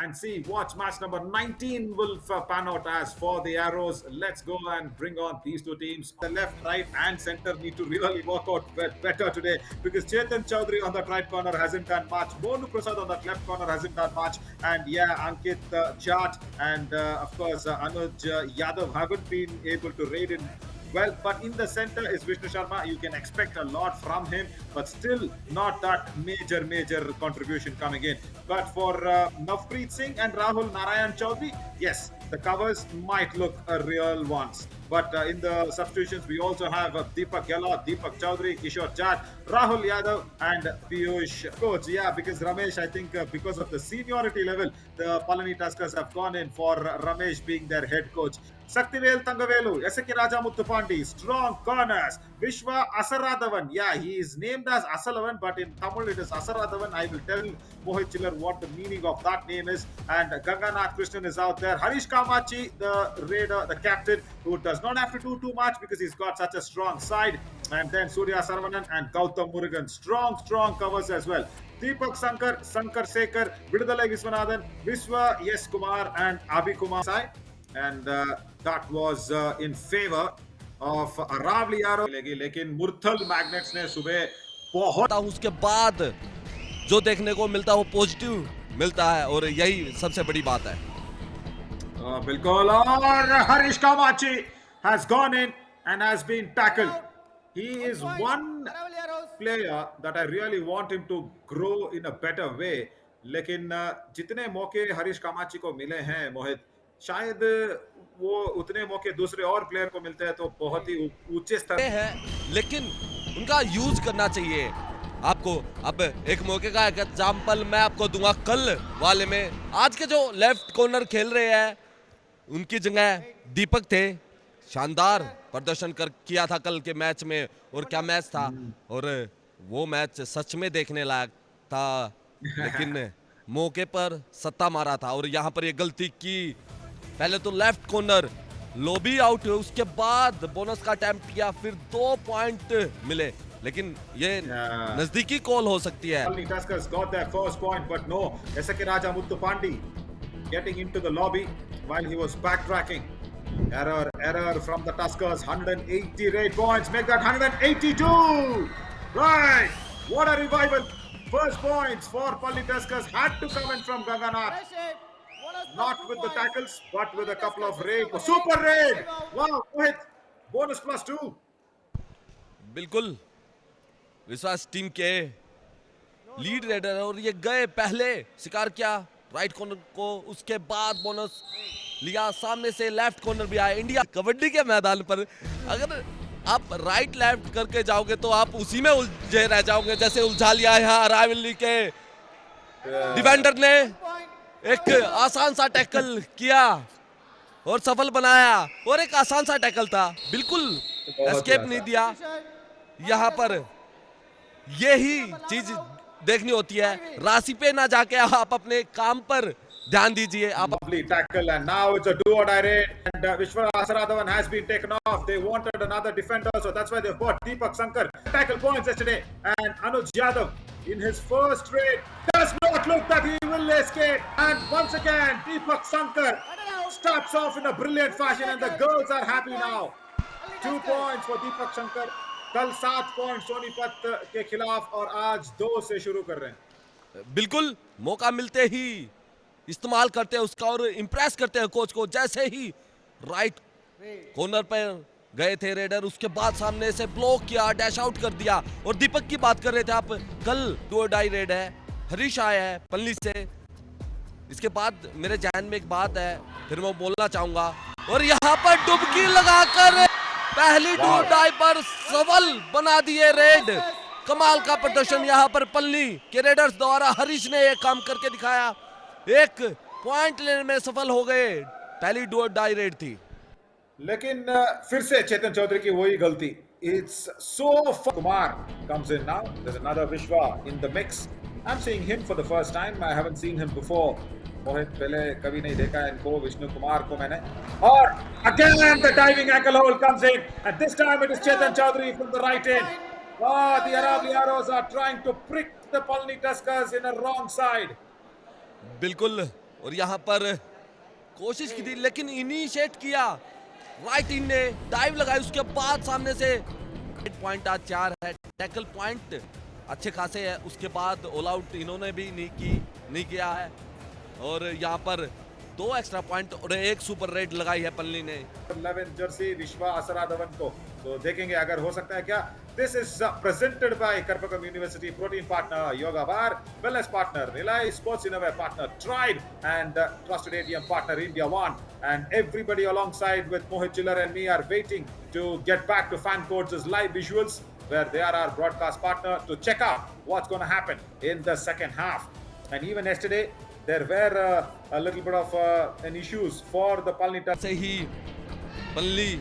and see what match number 19 will pan out as for the Arrows. Let's go and bring on these two teams. The left, right, and center need to really work out better today because Chetan Chaudhary on that right corner hasn't done much. Monu Prasad on that left corner hasn't done much. And yeah, Ankit Jat and of course Anuj Yadav haven't been able to raid in well, but in the center is Vishnu Sharma. You can expect a lot from him, but still not that major contribution coming in. But for Navpreet Singh and Rahul Narayan Chaudhary, yes, the covers might look a real ones. But in the substitutions, we also have Deepak Gehlot, Deepak Chaudhary, Kishore Jat, Rahul Yadav, and Piyush. Coach, yeah, because Ramesh, I think because of the seniority level, the Palani Tuskers have gone in for Ramesh being their head coach. Saktivel Tangavelu, SK Raja Muthupandi, strong corners. Vishwa Asaradavan, yeah, he is named as Asalavan, but in Tamil it is Asaradavan. I will tell Mohit Chiller what the meaning of that name is. And Ganganath Krishnan is out there. Harish Kamachi, the raider, the captain, who does not have to do too much because he's got such a strong side. And then Surya Saravanan and Gautam Murugan, strong covers as well. Deepak Sankar, Sankar Sekar, Vidudalai Viswanathan, Viswa Yes Kumar, and Abhi Kumar side. And that was in favor of Aravali Arrow. लेकिन Murthal magnets ने सुबह बहुत उसके बाद जो देखने को मिलता है वो पॉजिटिव मिलता है और यही सबसे बड़ी बात है। बिल्कुल और हरीश कामाची has gone in and has been tackled. He is one player that I really want him to grow in a better way. लेकिन जितने मौके हरीश कामाची को मिले हैं मोहित शायद वो उतने मौके दूसरे और प्लेयर को मिलते हैं तो बहुत ही ऊंचे स्तर है लेकिन उनका यूज करना चाहिए आपको। अब एक मौके का एग्जांपल मैं आपको दूंगा कल वाले में। आज के जो लेफ्ट कॉर्नर खेल रहे हैं उनकी जगह दीपक थे, शानदार प्रदर्शन किया था कल के मैच में। और क्या मैच था, और वो मैच सच में देखने लायक था लेकिन मौके पर सत्ता मारा था। और यहाँ पर ये गलती की, पहले तो लेफ्ट कॉर्नर लॉबी आउट हुए, उसके बाद बोनस का अटेम्प्ट किया, फिर 2 पॉइंट मिले लेकिन ये नजदीकी कॉल हो सकती है। Tuskers got their first point but no, SK Raja Muthupandi getting into the lobby while he was backtracking. Error from the Tuskers. 188 points, make that 182. Right, what a revival. First points for Palli Tuskers had to come in from Ganganath. Not with the tackles, but with a couple of raid. Super raid! Wow, Mohit, bonus +2. बिल्कुल विश्वास team के lead raider और ये गए पहले शिकार किया right corner को, उसके बाद बोनस लिया, सामने से लेफ्ट कॉर्नर भी आया। इंडिया कबड्डी के मैदान पर अगर आप राइट लेफ्ट करके जाओगे तो आप उसी में उलझे रह जाओगे जैसे उलझा लिया है अरावली के डिफेंडर ने। एक आसान सा टैकल किया और सफल बनाया, और एक आसान सा टैकल था, बिल्कुल एस्केप नहीं दिया। यहाँ पर यही चीज देखनी होती है, राशि पे ना जाके आप अपने काम पर ध्यान दीजिए। आप lovely tackle and now it's a do or die raid and Vishwa Asaradavan has been taken off. They wanted another defender, so that's why they've brought Deepak Sankar. Tackle points yesterday and Anuj Yadav in his first raid does not look that he will escape, and once again Deepak Sankar starts off in a brilliant fashion and the girls are happy now. 2 points for Deepak Sankar. कल 7 point Sonipat के खिलाफ और आज 2 से शुरू कर रहे हैं। बिल्कुल मौका मिलते ही इस्तेमाल करते हैं उसका और इंप्रेस करते हैं कोच को। जैसे ही राइट कॉर्नर पर गए थे रेडर, उसके बाद सामने से ब्लॉक किया, डैश आउट कर दिया। और दीपक की बात कर रहे थे आप, कल 2 डाई रेड है, हरीश आया है पल्ली से। इसके बाद मेरे जहन में एक बात है, फिर मैं बोलना चाहूंगा। और यहाँ पर डुबकी लगाकर पहली 2 डाई पर सफल बना दिए रेड। कमाल का प्रदर्शन यहाँ पर पल्ली के रेडर्स द्वारा। हरीश ने एक काम करके दिखाया, 1 पॉइंट लेने में सफल हो गए। पहली 2 डाई रेड थी लेकिन फिर से चेतन चौधरी की वही गलती। It's so Kumar comes in now. There's another Vishwa in the mix. I'm seeing him for the first time. I haven't seen him before. मोहित पहले कभी नहीं देखा इनको, विष्णु कुमार को मैंने। और again the diving ankle hold comes in and this time it is Chetan Chaudhary from the right end. Oh, the Aravali Arrows are trying to prick the Palani Tuskers in a wrong side. बिल्कुल और यहाँ पर कोशिश की थी लेकिन initiate किया right इन ने, डाइव लगाई, उसके बाद सामने से पॉइंट आज 4 है, टैकल पॉइंट अच्छे खासे है, उसके बाद ऑल आउट इन्होंने भी नहीं किया है और यहाँ पर 2 एक्स्ट्रा पॉइंट और 1 सुपर रेड लगाई है पल्ली ने। 11 जर्सी विश्वा असराधवन को, तो देखेंगे अगर हो सकता है क्या। This is presented by Karpagam University, protein partner Yoga Bar, wellness partner Nilay, sports innovator partner Tribe, and trusted ATM partner India One. And everybody alongside with Mohit Chillar and me are waiting to get back to Fan Codes' live visuals, where they are our broadcast partner, to check out what's going to happen in the second half. And even yesterday, there were a little bit of an issues for the Palni से ही पल्ली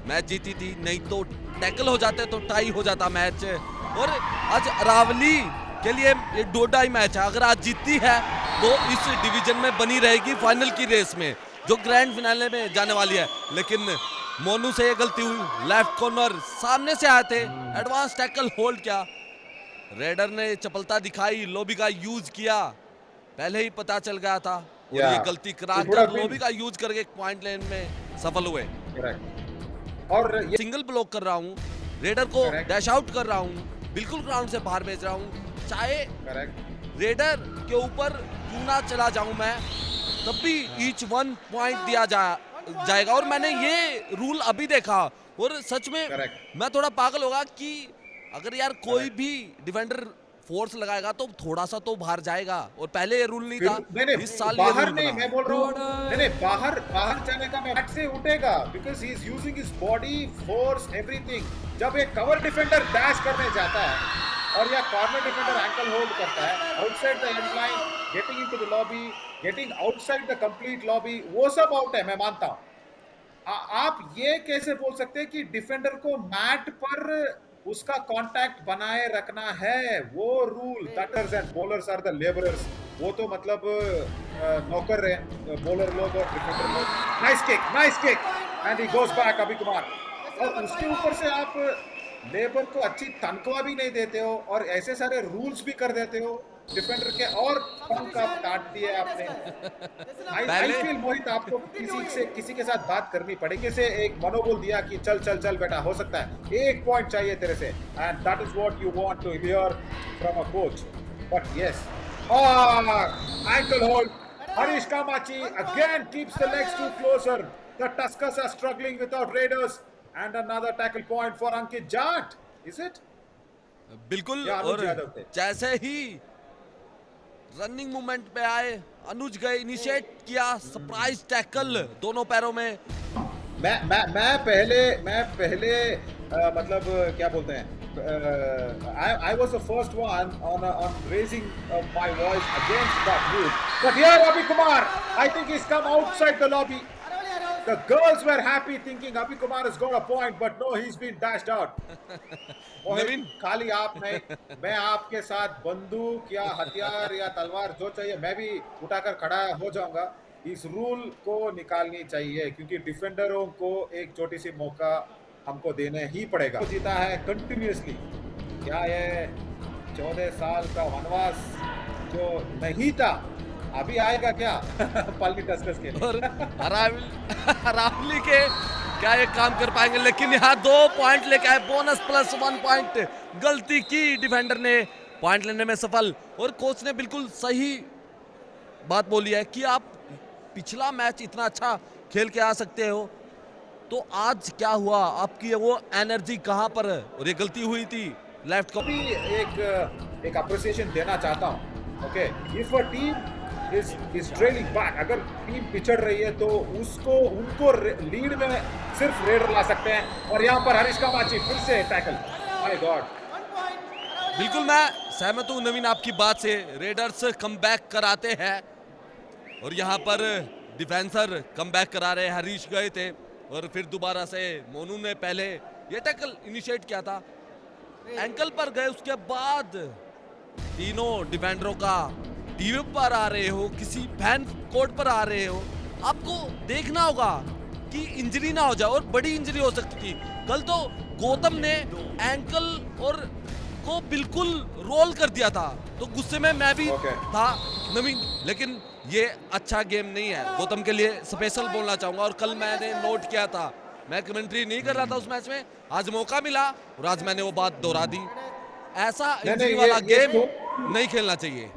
match जीती थी, नहीं तो tackle हो जाते तो tie हो जाता मैच। और आज अरावली के लिए ये डोडाई मैच है, अगर आज जीतती है तो इस डिवीजन में बनी रहेगी फाइनल की रेस में जो ग्रैंड फिनाले में जाने वाली है। लेकिन मोनू से ये गलती हुई, लेफ्ट कॉर्नर सामने से आए थे, एडवांस टैकल होल्ड किया, रेडर ने चपलता दिखाई, लॉबी का यूज किया, पहले ही पता चल गया था और ये गलती कराकर लॉबी का यूज करके एक पॉइंट लेन में सफल हुए। और सिंगल ब्लॉक कर रहा हूँ, रेडर को डैश आउट कर रहा हूँ, बिल्कुल ग्राउंड से बाहर भेज रहा हूँ, चाहे रेडर के ऊपर क्यों ना चला जाऊं मैं, तब भी ईच 1 पॉइंट दिया जाएगा। और मैंने ये रूल अभी देखा और सच में मैं थोड़ा पागल होगा कि अगर यार कोई भी डिफेंडर फोर्स लगाएगा तो थोड़ा सा तो बाहर जाएगा, और पहले ये रूल नहीं था। इस साल बाहर नहीं, मैं बोल रहा हूँ नहीं बाहर जाने का मैच से उठेगा, because he is using his body force everything. जब एक कवर डिफेंडर डैश करने जाता है और या कॉर्नर डिफेंडर एंकल होल्ड करता है outside the end line, getting into the lobby, getting outside the complete lobby, वो सब आउट है, मैं मानता हूँ। आप ये कैसे बोल सकते हैं कि डिफेंडर को मैट पर उसका कांटेक्ट बनाए रखना है, वो rule. Batters and bowlers are the labourers, वो तो मतलब नौकर है, बॉलर लोग और डिफेंडर लोग। Nice kick and he goes back अभी कुमार। और उसके ऊपर से आप लेबर को अच्छी तनख्वाह भी नहीं देते हो और ऐसे सारे रूल्स भी कर देते हो डिफेंडर के, और पंख आप काट दिए आपने। आई फील मोहित आपको किसी के साथ बात करनी पड़ेगी, से एक मनोबल दिया कि चल बेटा, हो सकता है 1 पॉइंट चाहिए तेरे से, and that is what you want to hear from a coach. But yes, ankle hold, Harish Kamachi again keeps the legs too closer. The Tuskers are struggling without Raiders, and another tackle point for Ankit Jat. Is it? बिल्कुल, और जैसे ही running movement पे आए अनुज गए, initiate किया surprise tackle दोनों पैरों में। मैं पहले मतलब क्या बोलते हैं, I was the first one on raising my voice against that rule. But here Abhi Kumar, I think he's come outside the lobby. The girls were happy thinking Abhi Kumar has got a point, but no, he's been dashed out. खाली आप नहीं, मैं आपके साथ बंदूक या हथियार या तलवार जो चाहिए मैं भी उठाकर खड़ा हो जाऊंगा। इस रूल को निकालनी चाहिए क्योंकि डिफेंडरों को एक छोटी सी मौका हमको देना ही पड़ेगा। तो जीता है कंटिन्यूअसली, क्या ये 14 साल का वनवास जो नहीं था अभी आएगा क्या पालनी टस्कर्स के और अरावली के क्या ये काम कर पाएंगे, लेकिन यहाँ 2 पॉइंट लेके आए, बोनस प्लस 1 पॉइंट। गलती की डिफेंडर ने, पॉइंट लेने में सफल। और कोच ने बिल्कुल सही बात बोली है कि आप पिछला मैच इतना अच्छा खेल के आ सकते हो तो आज क्या हुआ, आपकी वो एनर्जी कहाँ पर, और ये गलती हुई थी लेफ्ट को भी एक अप्रिसिएशन देना चाहता हूँ। Okay, if a team is trailing back, अगर टीम पिछड़ रही है तो उनको लीड में सिर्फ रेडर ला सकते हैं, और यहाँ पर हरीश कामाची फिर से टैकल। माय गॉड, बिल्कुल मैं सहमत हूँ नवीन आपकी बात से। रेडर्स कम बैक कराते हैं और यहाँ पर डिफेंसर कम बैक करा रहे हैं। हरीश गए थे और फिर दोबारा से मोनू ने पहले ये टैकल इनिशिएट किया था, एंकल पर गए, उसके बाद तीनों डिफेंडरों का टीवी पर आ रहे हो, किसी फैन कोर्ट पर आ रहे हो, आपको देखना होगा कि इंजरी ना हो जाए, और बड़ी इंजरी हो सकती थी। कल तो गौतम ने एंकल और को बिल्कुल रोल कर दिया था, तो गुस्से में मैं भी था। नवीन, लेकिन ये अच्छा गेम नहीं है। गौतम के लिए स्पेशल बोलना चाहूंगा, और कल मैंने नोट किया था, मैं कमेंट्री नहीं कर रहा था उस मैच में, आज मौका मिला और आज मैंने वो बात दोहरा दी। ऐसा नहीं इंजरी नहीं वाला ये गेम तो नहीं खेलना चाहिए।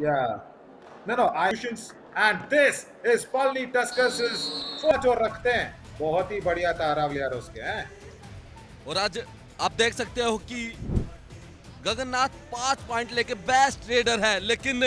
no and this is Palli Tuskers जो रखते हैं, बहुत ही बढ़िया था अरावलियार उसके हैं। और आज आप देख सकते हो कि गगननाथ 5 पॉइंट लेके बेस्ट रेडर है, लेकिन